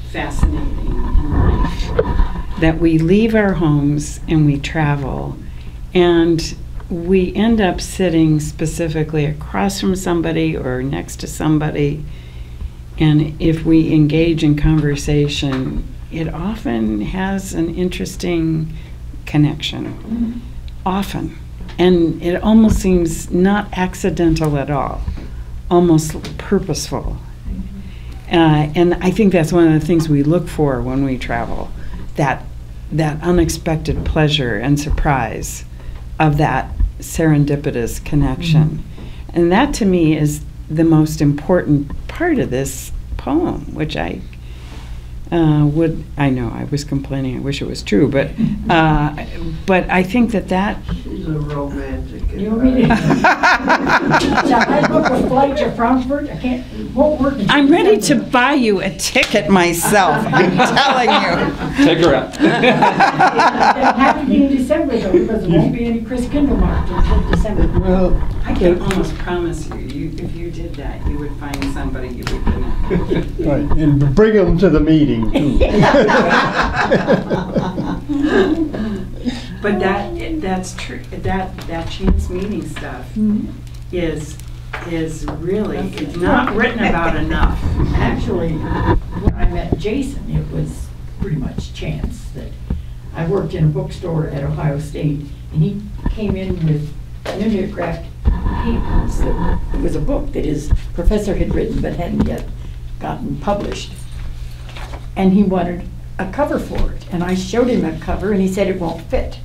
S2: fascinating in life. That we leave our homes and we travel, and we end up sitting specifically across from somebody or next to somebody, and if we engage in conversation, it often has an interesting connection. Often. And it almost seems not accidental at all, almost purposeful. And I think that's one of the things we look for when we travel, that unexpected pleasure and surprise of that serendipitous connection. And that to me is the most important part of this poem, which I was complaining, I wish it was true, but I think that
S9: She's a romantic.
S6: You want me to? Shall I book a flight to Frankfurt? It won't work. until
S2: I'm ready to
S6: December.
S2: buy you a ticket myself, I'm telling you.
S8: Take her out.
S6: It'll have to be in December though, because there won't be any Chris Kindermark until December.
S7: Well,
S2: I can almost promise you, if you did that, you would find somebody you would connect with.
S7: right, and bring them to the meeting too.
S2: But that's true, that chance meeting stuff is really, it's not written about enough.
S6: Actually, when I met Jason, it was pretty much chance that I worked in a bookstore at Ohio State, and he came in with mimeographed papers. It was a book that his professor had written but hadn't yet gotten published. And he wanted a cover for it. And I showed him a cover, and he said it won't fit.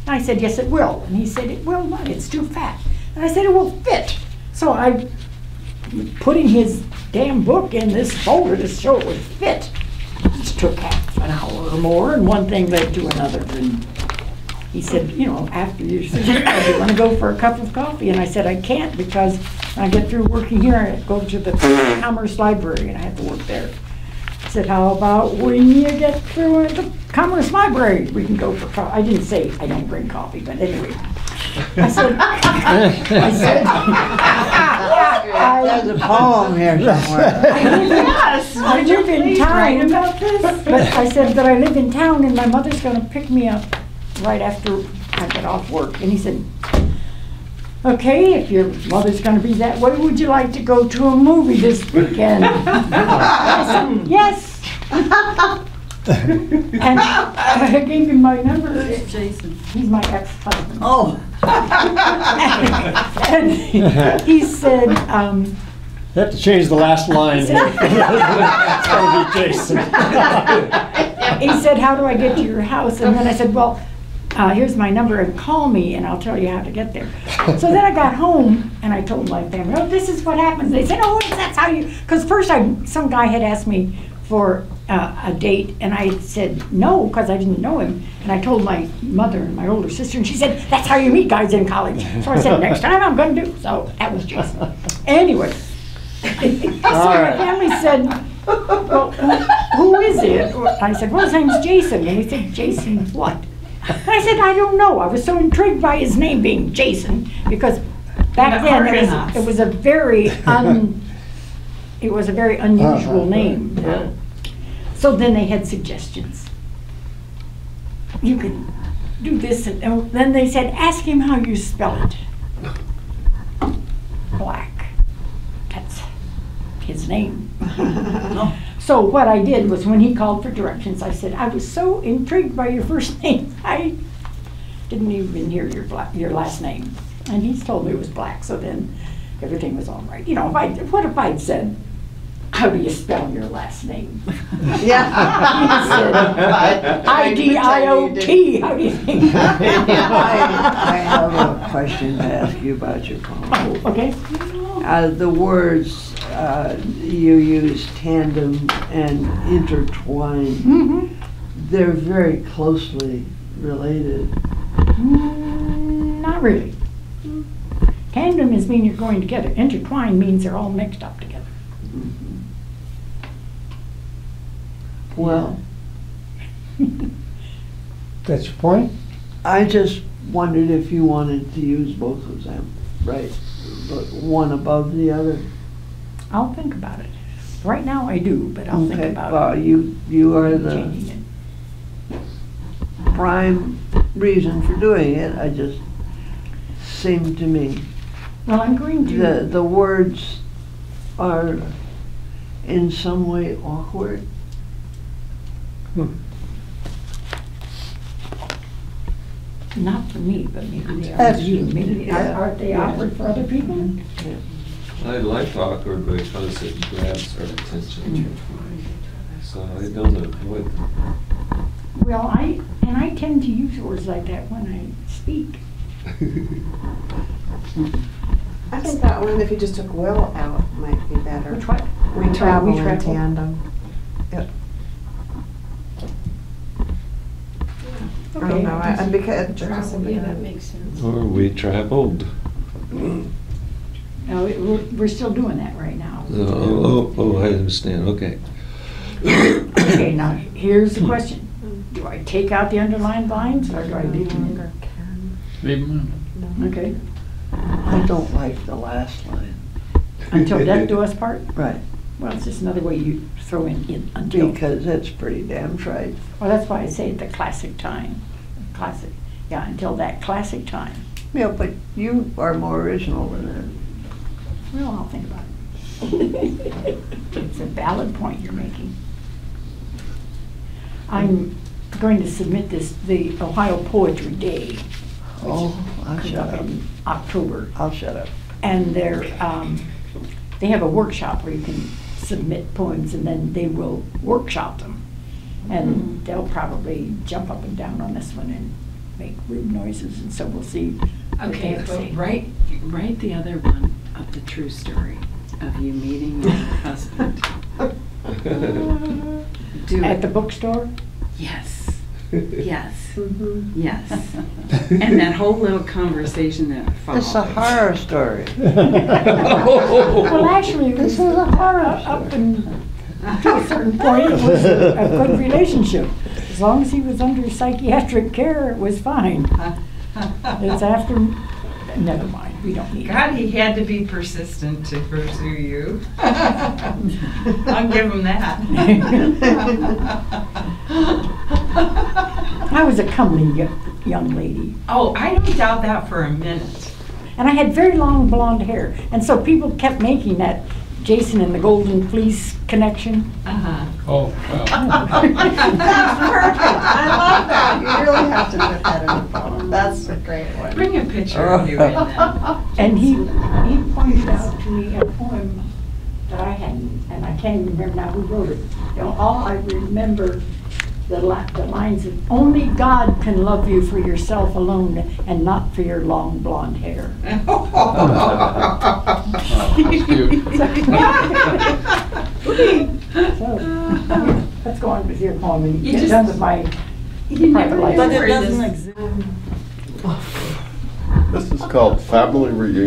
S6: And I said, yes, it will. And he said, it will not, it's too fat. And I said, it will fit. So I putting his damn book in this folder to show it would fit. It took half an hour or more, and one thing led to another. And he said, after you do you want to go for a cup of coffee? And I said, I can't, because when I get through working here, I go to the Commerce Library, and I have to work there. I said, how about when you get through at the Commerce Library, we can go for coffee. I didn't say I don't bring coffee, but anyway. I said,
S9: There's a poem here somewhere.
S6: I live in town. But I said, but I live in town, and my mother's going to pick me up right after I get off work. And he said, okay, if your mother's going to be that way, would you like to go to a movie this weekend? I said, yes. And I gave him my number.
S10: Who's Jason?
S6: He's my ex-husband.
S10: Oh.
S6: And he said,
S7: You have to change the last line here. It's gonna be Jason.
S6: he said, how do I get to your house? And then I said, well, here's my number, and call me and I'll tell you how to get there. So then I got home and I told my family, oh, this is what happens. They said, oh, that's how you, because first some guy had asked me for a date, and I said no, because I didn't know him. And I told my mother and my older sister, and she said, that's how you meet guys in college. So I said, next time I'm going to do. So that was Jason. Anyway, so my family said, well, who is it? I said, well, his name's Jason. And he said, Jason what? And I said, I don't know. I was so intrigued by his name being Jason, because back then it was a very unusual name. So then they had suggestions. You can do this, and then they said, ask him how you spell it. Black. That's his name. So what I did was when he called for directions, I said, I was so intrigued by your first name, I didn't even hear your last name. And he told me it was Black, so then everything was all right. You know, what if I'd said, how do you spell your last name?
S9: Yeah.
S6: He said, I-D-I-O-T, how do you think?
S9: I have a question to ask you about your poem.
S6: Oh, okay.
S9: The words you use, tandem and intertwine, they're very closely related.
S6: Not really. Tandem is mean you're going together. Intertwine means they're all mixed up together.
S9: Well,
S7: That's your point?
S9: I just wondered if you wanted to use both of them, right? But one above the other.
S6: I'll think about it. Right now I do, but I'll think
S9: Okay,
S6: about
S9: well,
S6: it.
S9: you are the
S6: Changing it.
S9: prime reason for doing it. I just seemed to me
S6: Well, I'm going to.
S9: the words are in some way awkward.
S6: Not for me, but maybe they are
S9: That's
S6: for you.
S9: just-
S6: Maybe
S9: yeah.
S6: aren't they awkward for other people?
S8: I like awkward because it grabs our attention. So I don't avoid them.
S6: Well, I tend to use words like that when I speak.
S5: I think that one, if you just took will out, might be better.
S6: Which one?
S5: We travel in
S6: travel.
S5: tandem. Yep. I don't
S6: Okay.
S5: know, and because.
S10: Yeah, that makes sense.
S8: Or we traveled.
S6: No, we're still doing that right now.
S8: Oh, I understand, okay.
S6: Okay, now, here's the question. Do I take out the underlined lines, or do I leave them in?
S4: Leave 'em in.
S6: Okay,
S9: I don't like the last line.
S6: until death do us part?
S9: Right.
S6: Well, it's just another way you throw in until.
S9: Because that's pretty damn trite.
S6: Well, that's why I say the classic time. Classic, yeah, until that classic time.
S9: Yeah, but you are more original than that.
S6: Well, I'll think about it. It's a valid point you're making. I'm going to submit the Ohio Poetry Day.
S9: Oh, I'll
S6: Comes
S9: shut
S6: up
S9: up.
S6: in October.
S9: I'll shut up.
S6: And they have a workshop where you can submit poems and then they will workshop them. And they'll probably jump up and down on this one and make rude noises, and so we'll see what they
S2: Okay,
S6: have to say.
S2: but write the other one of the true story of you meeting your husband. Do
S6: At
S2: it.
S6: the bookstore?
S2: Yes, yes, yes. And that whole little conversation that followed.
S9: It's a horror story.
S6: Well, actually, it
S9: This
S6: was
S9: is a horror
S6: up and to a certain point, it was a good relationship. As long as he was under psychiatric care, it was fine. It's after, never mind, we don't need it.
S2: God, he had to be persistent to pursue you. I'll give him that.
S6: I was a comely young lady,
S2: Oh, I don't doubt that for a minute.
S6: and I had very long blonde hair, and so people kept making that Jason and the Golden Fleece connection.
S2: Uh-huh.
S4: Oh, well.
S5: That's perfect, I love that. You really have to put that in the phone. That's a great one.
S2: Bring a picture of you in then.
S6: And he pointed out to me a poem that I hadn't, and I can't even remember now who wrote it. You know, all I remember the lines of, only God can love you for yourself alone and not for your long blonde hair.
S4: That's cute.
S6: So, let's go on with your poem and
S2: You
S6: get
S2: just-
S6: done with my
S2: You
S6: private
S2: never
S6: life.
S10: But
S2: know
S10: it
S2: where
S10: doesn't
S2: this-
S10: exist.
S1: This is called Family Reunion.